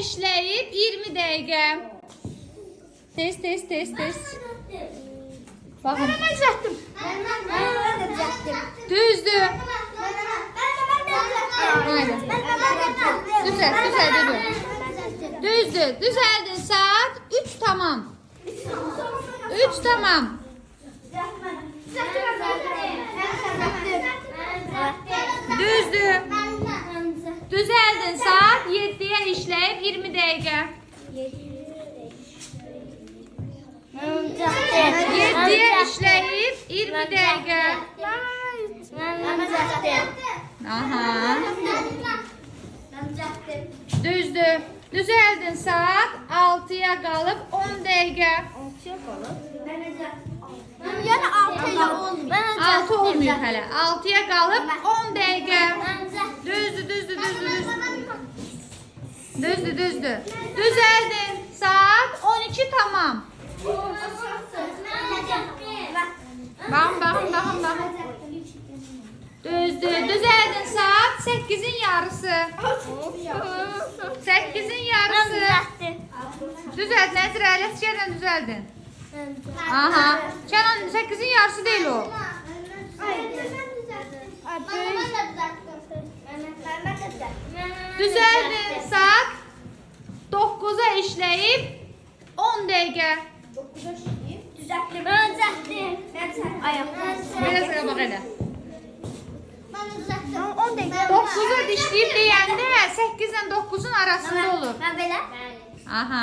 işləyib 20 dəqiqə. Tez. Baxın. Mən düzəltdim. Düzdür. Aynen. Düzəldin. Düzdür. Düzəldin. Saat 3 tamam. 3 tamam. Düzdür. Düzəldin. Saat 7'ye işləyib 20 dəqiqə. 7'ye işləyib 20 dəqiqə. Aha. Düzdür. Düzəldin. Saat 6'ya qalıb 10 dəqiqə. 6 olmuyor hələ. 6'ya qalıb 10 dəqiqə. Düzdür. Düzəldin. Saat 12 tamam. Baxın. Düzdür. Düzəldin. Saat 8'in yarısı. 8'in yarısı. Düzəldin. Nəzir ələt gələn düzəldin. Aha. Kenan 8'in yarısı değil o. Düzəldin. Saat 9'a işləyib 10 dəqiqə. Biraz bax elə. 9'a dişləyib deyəndə 8 ilə 9'un arasında olur. Aha.